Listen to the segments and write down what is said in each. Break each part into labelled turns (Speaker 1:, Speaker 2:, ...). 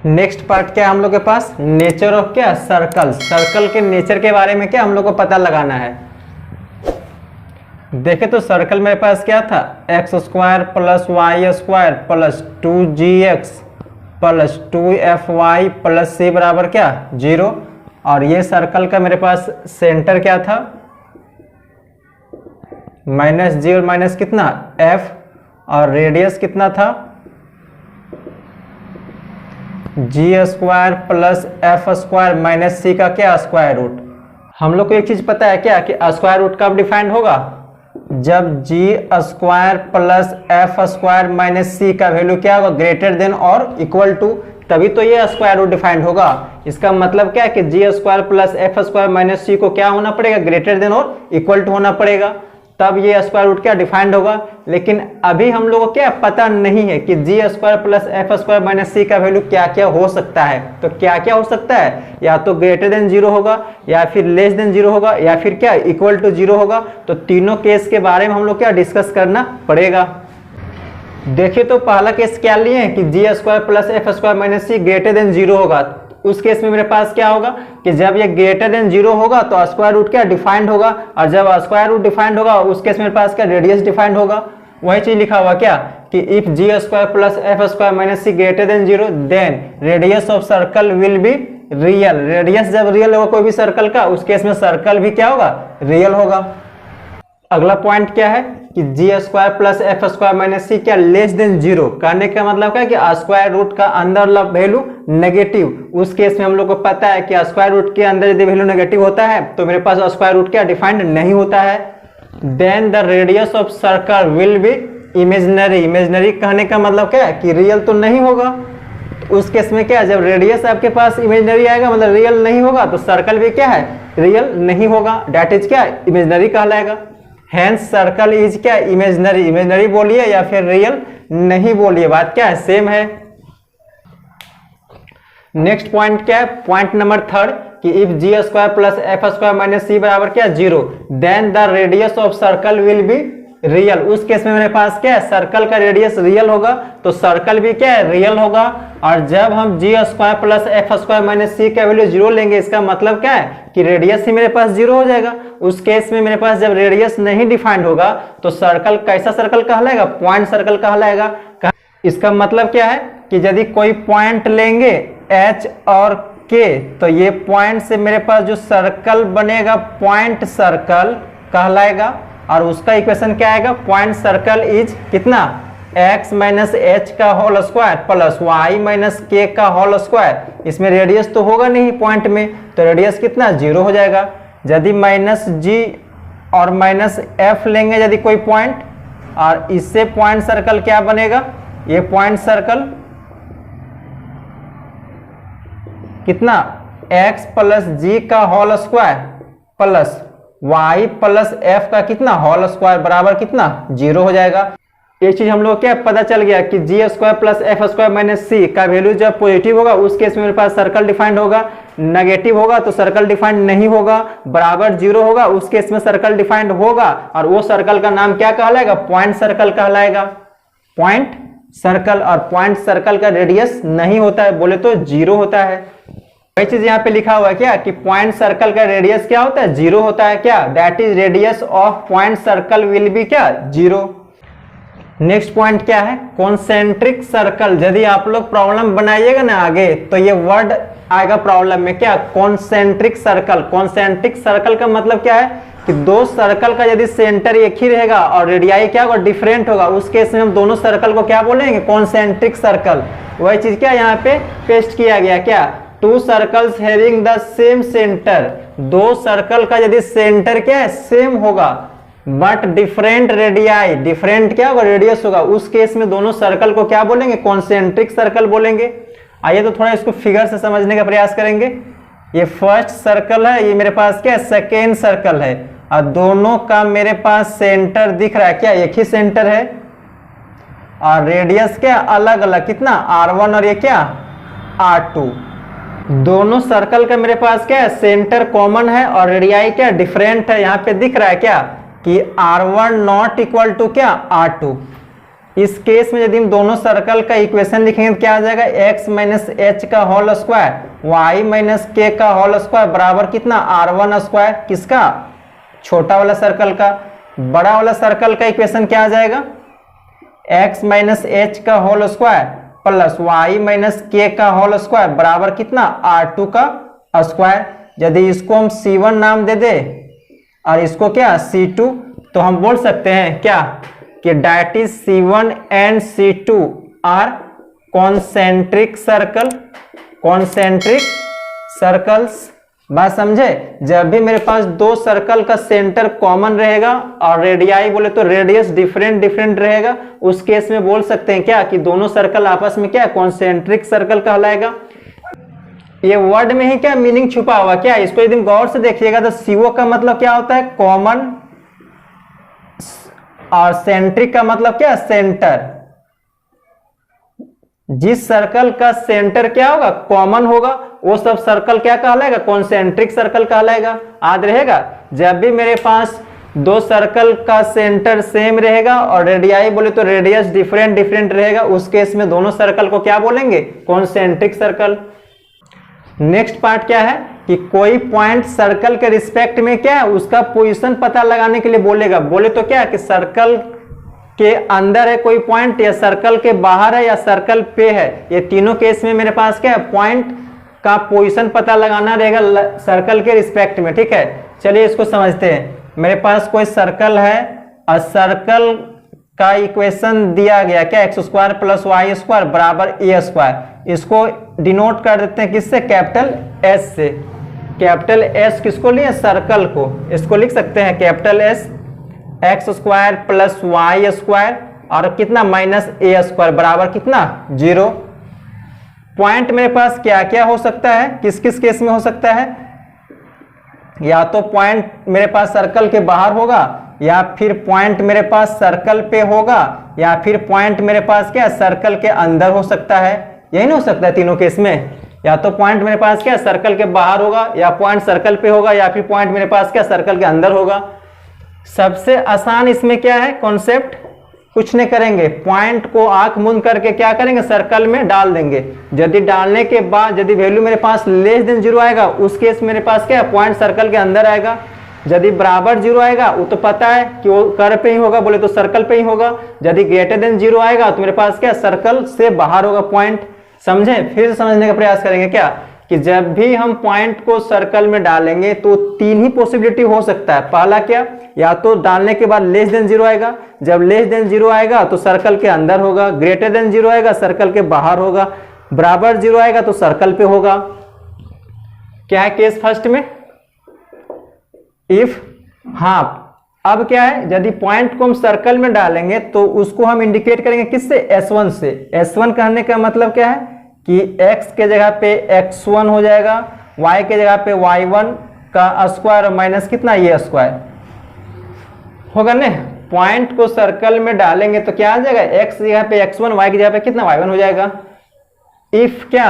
Speaker 1: Next part क्या है हम लोग के पास, नेचर ऑफ क्या, सर्कल। सर्कल के नेचर के बारे में क्या हम लोग को पता लगाना है। देखे तो सर्कल मेरे पास क्या था, x square plus Y square plus 2gx plus 2fy plus c बराबर क्या 0। और ये सर्कल का मेरे पास सेंटर क्या था, -g और माइनस कितना f, और रेडियस कितना था g square plus f square minus c का क्या स्क्वायर रूट। हम लोग को एक चीज पता है क्या कि स्क्वायर रूट कब डिफाइंड होगा, जब g square plus f square minus c का वैल्यू क्या होगा, ग्रेटर देन और इक्वल टू, तभी तो ये स्क्वायर रूट डिफाइंड होगा। इसका मतलब क्या है कि g square plus f square minus c को क्या होना पड़ेगा, ग्रेटर देन और इक्वल टू होना पड़ेगा, तब ये स्क्वायर रूट क्या डिफाइंड होगा। लेकिन अभी हम लोगों को क्या पता नहीं है कि g square plus f square minus c का वैल्यू क्या क्या हो सकता है। तो क्या क्या हो सकता है, या तो ग्रेटर देन 0 होगा, या फिर लेस देन 0 होगा, या फिर क्या इक्वल टू 0 होगा। तो तीनों केस के बारे में हम लोग क्या डिस्कस करना पड़ेगा। देखिए तो पहला केस क्या लिए हैं कि g square plus f square minus c greater than 0 होगा। उस केस में मेरे पास क्या होगा कि जब ये ग्रेटर देन 0 होगा तो स्क्वायर रूट क्या डिफाइंड होगा, और जब स्क्वायर रूट डिफाइंड होगा उस केस में मेरे पास क्या रेडियस डिफाइंड होगा। वही चीज लिखा हुआ क्या कि if g square plus f square minus c greater than 0 then radius of circle will be real. Radius जब रियल होगा कोई भी सर्कल का, उस केस में सर्कल भी क्या होगा, रियल होगा। अगला पॉइंट क्या है कि g square plus f square minus c क्या लेस देन 0। कहने का मतलब क्या है कि स्क्वायर रूट का अंदर वैल्यू नेगेटिव, उस केस में हम लोग को पता है कि स्क्वायर रूट के अंदर यदि वैल्यू नेगेटिव होता है तो मेरे पास स्क्वायर रूट क्या डिफाइंड नहीं होता है। Then the radius of circle will be imaginary. Imaginary कहने का मतलब क्या है कि रियल तो नहीं होगा। तो उस केस में क्या है, जब रेडियस आपके पास इमेजिनरी आएगा मतलब रियल नहीं होगा, तो सर्कल भी क्या है, रियल नहीं होगा, डेट इज क्या इमेजिनरी कहलाएगा। हैंस सर्कल इज क्या इमेजिनरी। इमेजिनरी बोलिए या फिर रियल नहीं बोलिए, बात क्या है सेम है। नेक्स्ट पॉइंट क्या है, पॉइंट नंबर 3 कि if g square plus f square minus c बराबर क्या 0 then the radius of circle will be real. उस केस में मेरे पास क्या है, सर्कल का रेडियस रियल होगा तो सर्कल भी क्या है, रियल होगा। और जब हम g square plus f square minus c का वैल्यू 0 लेंगे, इसका मतलब क्या है कि रेडियस ही मेरे पास 0 हो जाएगा। उस केस में मेरे पास जब रेडियस नहीं डिफाइंड होगा तो सर्कल कैसा सर्कल कहलाएगा, पॉइंट सर्कल कहलाएगा। इसका मतलब क्या है कि यदि कोई पॉइंट लेंगे h और k, तो ये पॉइंट से मेरे पास जो सर्कल बनेगा पॉइंट सर्कल कहलाएगा। और उसका इक्वेशन क्या आएगा, पॉइंट सर्कल इज कितना x माइनस एच का whole square plus y minus k का होल स्क्वायर। इसमें रेडियस तो होगा नहीं पॉइंट में, तो रेडियस कितना 0 हो जाएगा। यदि माइनस g और माइनस f लेंगे यदि कोई पॉइंट, और इससे पॉइंट सर्कल क्या बनेगा, ये पॉइंट सर्कल कितना x प्लस g का whole square plus y plus f का कितना होल स्क्वायर बराबर कितना 0 हो जाएगा। ये चीज हम लोग क्या पता चल गया कि g square plus f square minus c का वैल्यू जब पॉजिटिव होगा उस केस में मेरे पास सर्कल डिफाइंड होगा, नेगेटिव होगा तो सर्कल डिफाइंड नहीं होगा, बराबर 0 होगा उस केस में सर्कल डिफाइंड होगा। और वो सर्कल का नाम क्या कहलाएगा, पॉइंट सर्कल कहलाएगा। पॉइंट सर्कल, और पॉइंट सर्कल का रेडियस नहीं होता है, बोले तो 0 होता है। वही चीज यहाँ पे लिखा हुआ है क्या कि पॉइंट सर्कल का रेडियस क्या होता है, 0 होता है क्या, that is radius of point circle will B क्या 0। नेक्स्ट पॉइंट क्या है, कॉन्सेंट्रिक सर्कल। यदि आप लोग प्रॉब्लम बनाइएगा ना आगे तो ये वर्ड आएगा प्रॉब्लम में, क्या कॉन्सेंट्रिक सर्कल। कॉन्सेंट्रिक सर्कल का मतलब क्या है कि दो सर्कल का यदि सेंटर एक ही रहेगा और रेडियाई क्या होगा, डिफरेंट होगा, उस केस में हम दोनों सर्कल को क्या बोलेंगे, कॉन्सेंट्रिक सर्कल। वही चीज क्या यहाँ पे पेस्ट किया गया, क्या to circles having the same centre. दो सर्कल का यदि सेंटर क्या है, सेम होगा बट डिफरेंट रेडियाई, डिफरेंट क्या होगा, रेडियस होगा, उस केस में दोनों सर्कल को क्या बोलेंगे, कॉन्सेंट्रिक सर्कल बोलेंगे। आइए तो थोड़ा इसको फिगर से समझने का प्रयास करेंगे। ये फर्स्ट सर्कल है, ये मेरे पास क्या है, सेकेंड सर्कल है, और दोनों का मेरे पास सेंटर दिख रहा है, क्या एक ही सेंटर है, और रेडियस क्या अलग अलग, कितना r1 और ये क्या r2। दोनों सर्कल का मेरे पास क्या है, सेंटर कॉमन है और रेडियाई क्या डिफरेंट है। यहाँ पे दिख रहा है क्या कि r1 नॉट इक्वल टू क्या r2। इस केस में यदि हम दोनों सर्कल का इक्वेशन लिखेंगे तो क्या आ जाएगा, x माइनस एच का whole square Y minus k का होल स्क्वायर बराबर कितना, r1 स्क्वायर। किसका, छोटा वाला सर्कल का। बड़ा वाला सर्कल का इक्वेशन क्या आ जाएगा, x माइनस एच का whole square plus y minus k का होल स्क्वायर बराबर कितना, r2 का स्क्वायर। यदि इसको हम c1 नाम दे दे और इसको क्या c2, तो हम बोल सकते हैं क्या कि that is c1 and c2 are concentric circle, concentric circles. बात समझे, जब भी मेरे पास दो सर्कल का सेंटर कॉमन रहेगा और रेडियाई बोले तो रेडियस डिफरेंट डिफरेंट रहेगा, उस केस में बोल सकते हैं क्या कि दोनों सर्कल आपस में क्या कॉन्सेंट्रिक सर्कल कहलाएगा। ये वर्ड में ही क्या मीनिंग छुपा हुआ क्या, इसको यदि गौर से देखिएगा तो सीओ का मतलब क्या होता है, कॉमन, और सेंट्रिक का मतलब क्या, सेंटर। जिस सर्कल का सेंटर क्या होगा, कॉमन होगा, वो सब सर्कल क्या कहलाएगा, कॉन्सेंट्रिक सर्कल कहलाएगा। याद रहेगा, जब भी मेरे पास दो सर्कल का सेंटर सेम रहेगा और रेडियाई बोले तो रेडियस डिफरेंट डिफरेंट रहेगा, उस केस में दोनों सर्कल को क्या बोलेंगे, कॉन्सेंट्रिक सर्कल। नेक्स्ट पार्ट क्या है कि कोई पॉइंट सर्कल के रिस्पेक्ट में क्या है, उसका पोजीशन पता लगाने के लिए बोलेगा। बोले तो क्या कि सर्कल के अंदर है कोई पॉइंट, या सर्कल के बाहर है, या सर्कल पे है। ये तीनों केस में मेरे पास क्या है, पॉइंट का पोजीशन पता लगाना रहेगा सर्कल के रिस्पेक्ट में। ठीक है, चलिए इसको समझते हैं। मेरे पास कोई सर्कल है और सर्कल का इक्वेशन दिया गया क्या, x square plus Y square बराबर ए स्क्वायर। इसको डिनोट कर देते हैं किससे, कैपिटल एस से। कैपिटल एस किसको लिए, सर्कल को। इसको लिख सकते हैं capital S x square plus Y square और कितना माइनस ए स्क्वायर बराबर कितना, 0। पॉइंट मेरे पास क्या क्या हो सकता है, किस किस केस में हो सकता है, या तो पॉइंट मेरे पास सर्कल के बाहर होगा, या फिर पॉइंट मेरे पास सर्कल पे होगा, या फिर पॉइंट मेरे पास क्या सर्कल के अंदर हो सकता है। यही ना हो सकता है तीनों केस में, या तो पॉइंट मेरे पास क्या सर्कल के बाहर होगा, या पॉइंट सर्कल पे होगा, या फिर पॉइंट मेरे पास क्या सर्कल के अंदर होगा। सबसे आसान इसमें क्या है कॉन्सेप्ट, कुछ नहीं करेंगे, पॉइंट को आंख मूंद करके क्या करेंगे, सर्कल में डाल देंगे। यदि डालने के बाद यदि वैल्यू मेरे पास लेस देन 0 आएगा, उस केस मेरे पास क्या पॉइंट सर्कल के अंदर आएगा। यदि बराबर 0 आएगा, वो तो पता है कि वो कर्व पे ही होगा, बोले तो सर्कल पे ही होगा। यदि ग्रेटर देन 0 आएगा तो मेरे पास क्या सर्कल से बाहर होगा पॉइंट। समझे, फिर समझने का प्रयास करेंगे क्या कि जब भी हम पॉइंट को सर्कल में डालेंगे तो तीन ही पॉसिबिलिटी हो सकता है। पहला क्या, या तो डालने के बाद लेस देन 0 आएगा, जब लेस देन 0 आएगा तो सर्कल के अंदर होगा, ग्रेटर देन 0 आएगा सर्कल के बाहर होगा, बराबर 0 आएगा तो सर्कल पे होगा। क्या है केस फर्स्ट में, इफ। हाँ, अब क्या है, यदि पॉइंट को हम सर्कल में डालेंगे तो उसको हम इंडिकेट करेंगे किससे, S1 से। S1 कहने का मतलब क्या है कि x के जगह पे x1 हो जाएगा, y के जगह पे y1 का स्क्वायर माइनस कितना, ये स्क्वायर होगा ना। पॉइंट को सर्कल में डालेंगे तो क्या आ जाएगा, x की जगह पे x1, y की जगह पे कितना y1 हो जाएगा। इफ क्या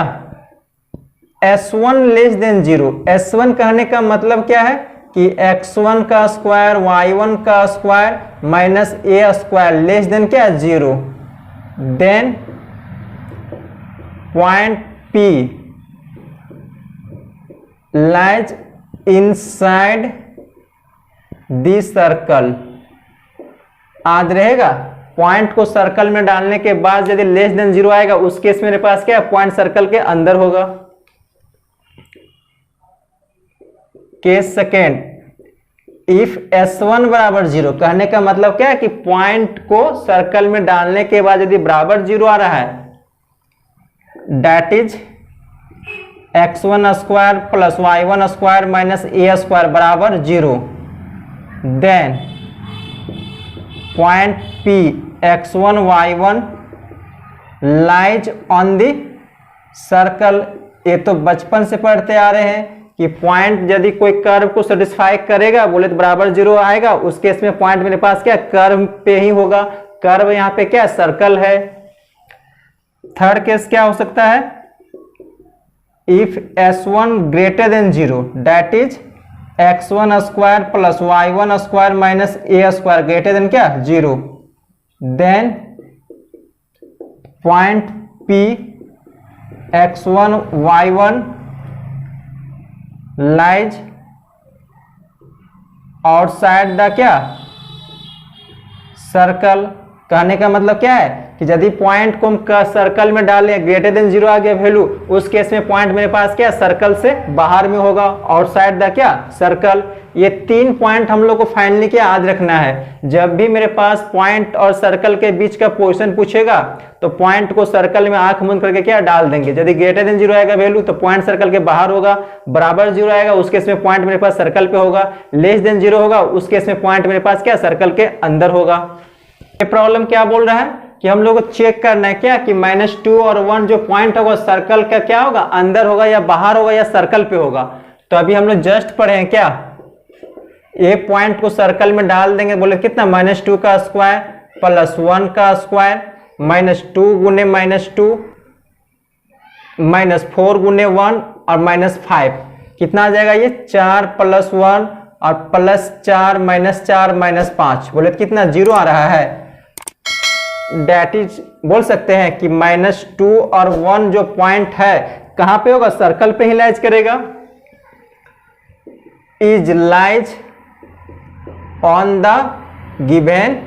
Speaker 1: S1 लेस देन 0, S1 कहने का मतलब क्या है कि x1 का स्क्वायर y1 का स्क्वायर माइनस ए स्क्वायर लेस देन क्या, 0। Then point P lies inside the circle. याद रहेगा, पॉइंट को सर्कल में डालने के बाद यदि लेस देन 0 आएगा, उस केस मेरे पास क्या पॉइंट सर्कल के अंदर होगा। केस सेकेंड, इफ S1 बराबर 0 कहने का मतलब क्या है कि पॉइंट को सर्कल में डालने के बाद यदि बराबर 0 आ रहा है, that is x1 square plus y1 square minus A square बराबर 0। Then point P x1 y1 lies on the circle. ये तो बचपन से पढ़ते आ रहे हैं कि पॉइंट यदि कोई कर्व को सेटिस्फाई करेगा, बोले तो बराबर 0 आएगा, उस केस में पॉइंट मेरे पास क्या कर्व पे ही होगा। कर्व यहाँ पे क्या सर्कल है। थर्ड केस क्या हो सकता है, if S1 greater than 0 that is x1 square plus y1 square minus A square greater than क्या 0, then point P x1 y1 lies outside the क्या सर्कल। कहने का मतलब क्या है कि यदि पॉइंट को हम सर्कल में डालें, ग्रेटर देन 0 आ गया वैल्यू, उस केस में पॉइंट मेरे पास क्या सर्कल से बाहर में होगा, आउटसाइड द क्या सर्कल। ये 3 पॉइंट हम लोग को फाइनली क्या याद रखना है। जब भी मेरे पास पॉइंट और सर्कल के बीच का पोजीशन पूछेगा तो पॉइंट को सर्कल में आंख बंद करके क्या डाल देंगे। यदि ग्रेटर देन 0 आएगा वैल्यू तो पॉइंट सर्कल के बाहर होगा, बराबर 0 आएगा उस केस में पॉइंट मेरे पास सर्कल पे होगा, लेस देन 0 होगा उस केस में पॉइंट मेरे पास क्या सर्कल के अंदर होगा। ये प्रॉब्लम क्या बोल रहा है कि हम लोग को चेक करना है क्या कि -2 और 1 जो पॉइंट होगा सर्कल का क्या होगा, अंदर होगा या बाहर होगा या सर्कल पे होगा। तो अभी हम लोग जस्ट पढ़े हैं क्या, ये पॉइंट को सर्कल में डाल देंगे, बोले कितना -2 का स्क्वायर प्लस 1 का स्क्वायर -2 गुने -2 -4 गुने 1 और -5 कितना आ जाएगा ये 4 + 1 और +4 -4 -5 बोले कितना 0 आ रहा है। डेट इज बोल सकते हैं कि -2 और 1 जो पॉइंट है कहां पे होगा, सर्कल पे ही लाइज करेगा। Is lies on the given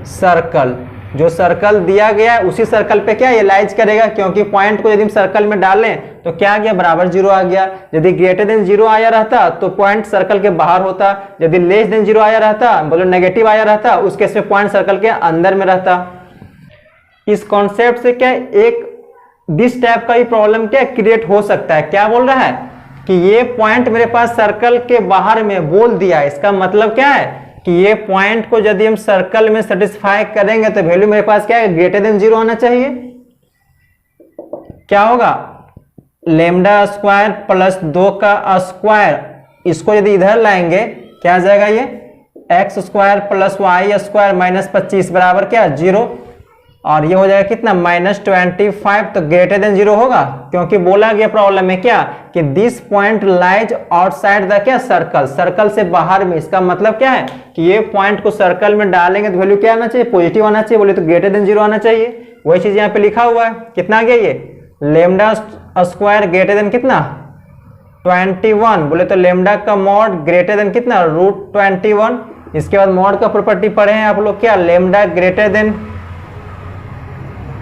Speaker 1: circle, जो सर्कल दिया गया है उसी सर्कल पे क्या ये लाइज करेगा, क्योंकि पॉइंट को यदि हम सर्कल में डालें तो क्या आ गया बराबर 0 आ गया। यदि ग्रेटर देन 0 आया रहता तो पॉइंट सर्कल के बाहर होता, यदि लेस देन 0 आया रहता बोलो नेगेटिव आया रहता उस केस में पॉइंट सर्कल के अंदर में रहता। इस कॉन्सेप्ट से क्या एक दिस टाइप का ही प्रॉब्लम क्या क्रिएट हो सकता है। क्या बोल रहा है कि ये पॉइंट मेरे पास सर्कल के बाहर में बोल दिया, इसका मतलब क्या है कि ये पॉइंट को यदि हम सर्कल में सेटिस्फाई करेंगे तो वैल्यू मेरे पास क्या है ग्रेटर देन 0 आना चाहिए। क्या होगा लेमडा स्क्वायर प्लस 2 का स्क्वायर, इसको यदि इधर लाएंगे क्या आ जाएगा ये x square plus Y square -25 बराबर क्या 0 और ये हो जाएगा कितना -25। तो ग्रेटर देन 0 होगा क्योंकि बोला गया प्रॉब्लम में क्या कि this point lies outside the क्या सर्कल, सर्कल से बाहर में। इसका मतलब क्या है कि ये पॉइंट को सर्कल में डालेंगे तो वैल्यू क्या आना चाहिए पॉजिटिव आना चाहिए, बोले तो ग्रेटर देन 0 आना चाहिए। वही चीज यहाँ पे लिखा हुआ है, कितना आ गया ये लेमडा स्क्वायर ग्रेटर देन कितना 21, बोले तो लेमडा का मॉड ग्रेटर देन कितना √21। इसके बाद मॉड का प्रॉपर्टी पढ़े हैं आप लोग क्या लेमडा ग्रेटर देन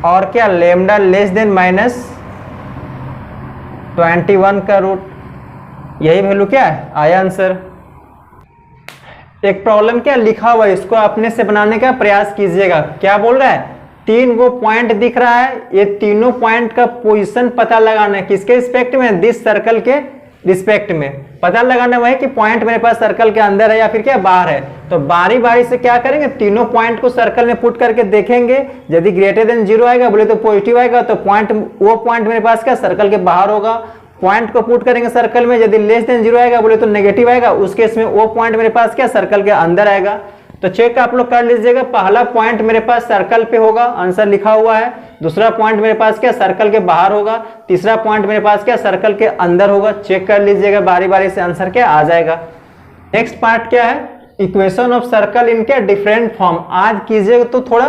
Speaker 1: और क्या लेमडा लेस देन -21 का रूट, यही वैल्यू क्या है आया आंसर। एक प्रॉब्लम क्या लिखा हुआ है इसको अपने से बनाने का प्रयास कीजिएगा। क्या बोल रहा है 3 गो पॉइंट दिख रहा है, ये तीनों पॉइंट का पोजीशन पता लगाना है किसके रिस्पेक्ट में, दिस सर्कल के रिस्पेक्ट में पता लगाना है कि पॉइंट मेरे पास सर्कल के अंदर है या फिर क्या बाहर है। तो बारी बारी से क्या करेंगे तीनों पॉइंट को सर्कल में पुट करके देखेंगे, यदि ग्रेटर देन 0 आएगा बोले तो पॉजिटिव आएगा तो पॉइंट वो पॉइंट मेरे पास क्या सर्कल के बाहर होगा। पॉइंट को पुट करेंगे सर्कल में, यदि लेस देन 0 आएगा बोले तो नेगेटिव आएगा उस केस में वो पॉइंट मेरे पास क्या सर्कल के अंदर आएगा। तो चेक आप लोग कर लीजिएगा, पहला पॉइंट मेरे पास सर्कल पे होगा आंसर लिखा हुआ है, दूसरा पॉइंट मेरे पास क्या सर्कल के बाहर होगा, तीसरा पॉइंट मेरे पास क्या सर्कल के अंदर होगा। चेक कर लीजिएगा बारी बारी से आंसर क्या आ जाएगा। नेक्स्ट पार्ट क्या है इक्वेशन ऑफ सर्कल इन क्या डिफरेंट फॉर्म। आज कीजिएगा तो थोड़ा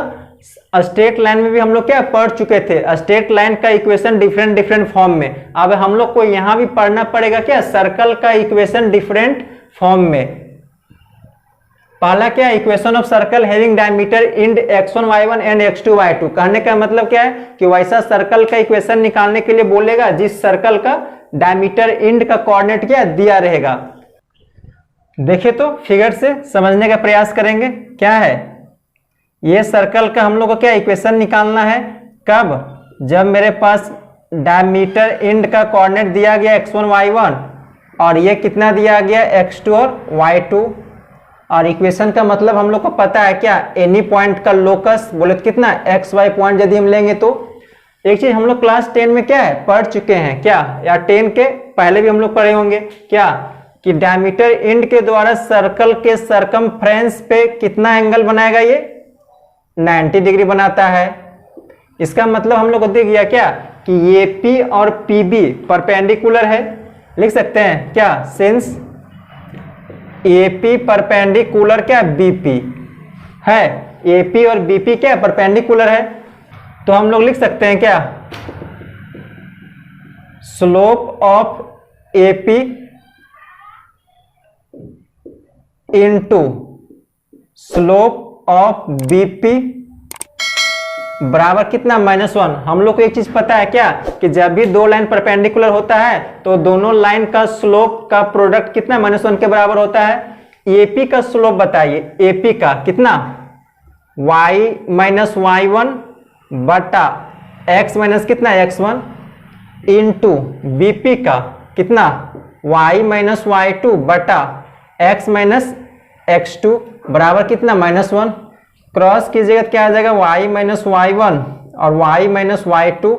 Speaker 1: स्ट्रेट लाइन में भी हम लोग क्या पढ़ चुके थे, स्ट्रेट लाइन का इक्वेशन डिफरेंट फॉर्म में। अब हम लोग को यहाँ भी पढ़ना पड़ेगा क्या सर्कल का इक्वेशन डिफरेंट फॉर्म में। पहला क्या equation of circle having diameter and x1 y1 and x2 y2। कहने का मतलब क्या है कि वैसा सर्कल का इक्वेशन निकालने के लिए बोलेगा जिस सर्कल का डायमीटर इंड का कोऑर्डिनेट क्या दिया रहेगा। देखिए तो फिगर से समझने का प्रयास करेंगे क्या है ये सर्कल का हम लोग को क्या इक्वेशन निकालना है। कब जब मेरे पास डायमीटर इंड का कोऑर्डिनेट दिया गया x1 y1 और ये कितना दिया गया x2 और y2 और इक्वेशन का मतलब हम लोग को पता है क्या एनी पॉइंट का लोकस बोले तो कितना एक्स वाई पॉइंट यदि हम लेंगे तो एक चीज हम लोग क्लास 10 में क्या है पढ़ चुके हैं क्या या 10 के पहले भी हम लोग पढ़े होंगे क्या कि डायमीटर इंड के द्वारा सर्कल के सरकमफ्रेंस पे कितना एंगल बनाएगा ये 90 डिग्री बनाता है। इसका मतलब हम लोग को दिख गया क्या कि ये पी और पी बी परपेंडिकुलर है, लिख सकते हैं क्या सिंस AP परपेंडिकुलर क्या BP है, AP और BP क्या परपेंडिकुलर है तो हम लोग लिख सकते हैं क्या, slope of AP into slope of BP बराबर कितना, -1। हम लोग को एक चीज पता है क्या, कि जब भी दो लाइन परपेंडिकुलर होता है तो दोनों लाइन का स्लोप का प्रोडक्ट कितना, -1 के बराबर होता है। एपी का स्लोप बताइए, एपी का कितना, y माइनस y1 बटा x माइनस कितना, x1 इंटू बीपी का कितना, y माइनस y2 बटा x माइनस x2 बराबर कितना, -1। क्रॉस कीजिएगा तो क्या आ जाएगा, y माइनस y1 और y माइनस y2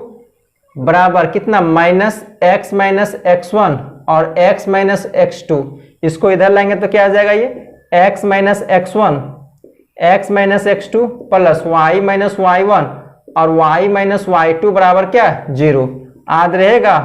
Speaker 1: बराबर कितना, -x माइनस x1 और x माइनस x2। इसको इधर लाएंगे तो क्या आ जाएगा, ये x minus x1 x minus x2 plus y minus y1 और y माइनस y2 बराबर क्या, 0। याद रहेगा,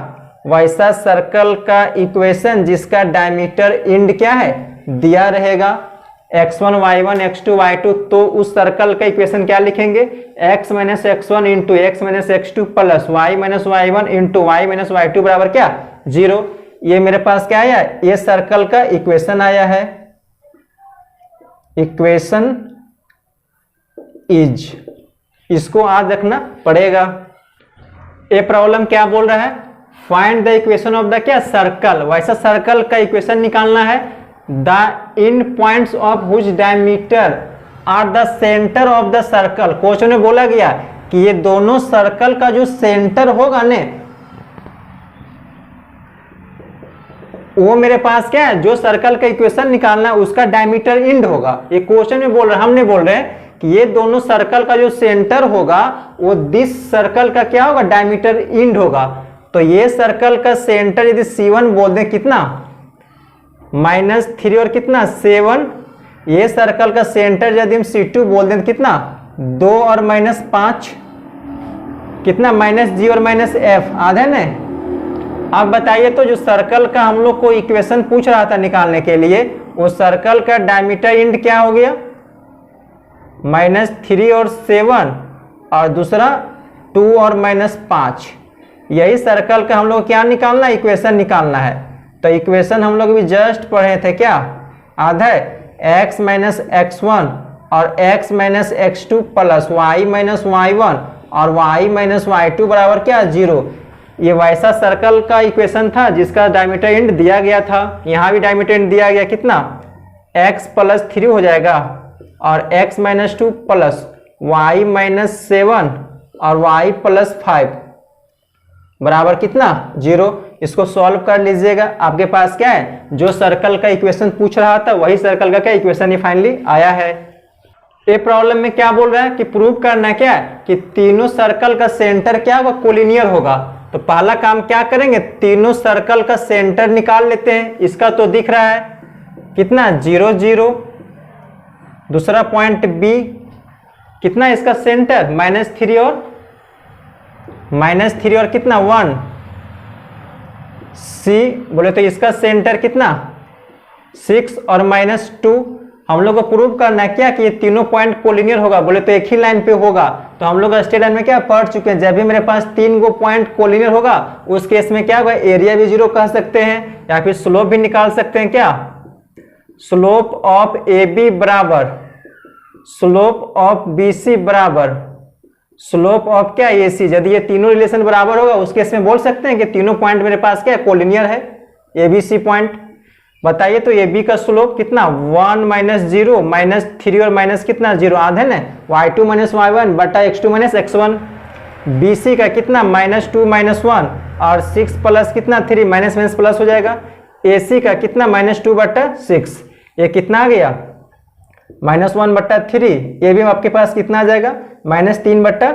Speaker 1: वैसा सर्कल का इक्वेशन जिसका डायमीटर इंड क्या है, दिया रहेगा, x1 y1 x2 y2, तो उस सर्कल का इक्वेशन क्या लिखेंगे, x minus x1 into x minus x2 plus y minus y1 into y minus y2 बराबर क्या, 0। ये मेरे पास क्या आया, ये सर्कल का इक्वेशन आया है, इक्वेशन इज, इसको याद रखना पड़ेगा। ये प्रॉब्लम क्या बोल रहा है, find the equation of the क्या, सर्कल। वैसा सर्कल का इक्वेशन निकालना है, the end points of whose diameter are the centre of the circle. Question में बोला गया कि ये दोनों सर्कल का जो सेंटर होगा ने, वो मेरे पास क्या है, जो सर्कल का इक्वेशन निकालना है उसका डायमीटर इंड होगा। ये क्वेश्चन में बोल रहे, हमने बोल रहे हैं कि ये दोनों सर्कल का जो सेंटर होगा वो दिस सर्कल का क्या होगा, डायमीटर इंड होगा। तो ये सर्कल का सेंटर यदि C1 बोल दें कितना, -3 और कितना 7, ये सर्कल का सेंटर यदि हम C2 बोल दें कितना, 2 और -5 कितना, -G और -F आधे ने। अब बताइए तो जो सर्कल का हम लोग को इक्वेशन पूछ रहा था निकालने के लिए, वो सर्कल का डायमीटर इंड क्या हो गया, -3 और 7 और दूसरा 2 और -5। यही सर्कल का हम लोग क्या निकालना है, इक्वेशन निकालना है। तो इक्वेशन हम लोग भी जस्ट पढ़े थे क्या, आधा x माइनस x1 और x minus x2 plus y minus y1 और y माइनस y2 बराबर क्या, 0। ये वैसा सर्कल का इक्वेशन था जिसका डायमीटर इंड दिया गया था। यहाँ भी डायमीटर इंड दिया गया कितना, x प्लस 3 हो जाएगा और x minus 2 plus y minus 7 और y प्लस 5 बराबर कितना, 0। इसको सॉल्व कर लीजिएगा, आपके पास क्या है, जो सर्कल का इक्वेशन पूछ रहा था वही सर्कल का क्या इक्वेशन ही फाइनली आया है। ये प्रॉब्लम में क्या बोल रहा है कि प्रूव करना है क्या है कि तीनों सर्कल का सेंटर क्या होगा, कोलिनियर होगा। तो पहला काम क्या करेंगे, तीनों सर्कल का सेंटर निकाल लेते हैं। इसका तो दिख रहा है कितना, 0 0। दूसरा पॉइंट बी कितना, इसका सेंटर -3 और कितना 1। सी बोले तो इसका सेंटर कितना 6 और -2। हम लोग को प्रूव करना है क्या कि ये तीनों पॉइंट कोलिनियर होगा। बोले तो एक ही लाइन पे होगा, तो हम लोग स्टेट लाइन में क्या पढ़ चुके हैं, जब भी मेरे पास 3 गो पॉइंट कोलिनियर होगा उस केस में क्या होगा, एरिया भी 0 कह सकते हैं या फिर स्लोप भी निकाल सकते हैं। क्या, स्लोप ऑफ ए बी बराबर स्लोप ऑफ बी सी बराबर स्लोप ऑफ क्या, ए सी। यदि ये तीनों रिलेशन बराबर होगा उस केस में बोल सकते हैं कि तीनों पॉइंट मेरे पास क्या कोलिनियर है, ए बी सी पॉइंट। बताइए तो ए बी का स्लोप कितना, 1 - 0 -3 और माइनस कितना 0 आधे ना, y2 - y1 बटा x2 - x1। बी सी का कितना -2 - 1 और 6 प्लस कितना 3 माइनस माइनस प्लस हो जाएगा। ए सी का कितना -2 बटा 6, ये कितना आ गया -1 बटा 3। ये भी आपके पास कितना आ जाएगा -3 बटा,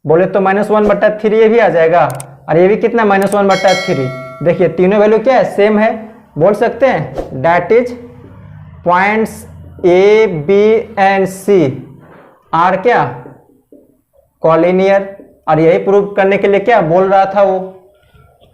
Speaker 1: बोले तो -1 बटा 3 ये भी आ जाएगा। और ये भी कितना -1 बटा 3। देखिए तीनों वैल्यू क्या है, सेम है। बोल सकते हैं that is points A B and C are क्या कोलिनियर। और यही प्रूव करने के लिए क्या बोल रहा था वो,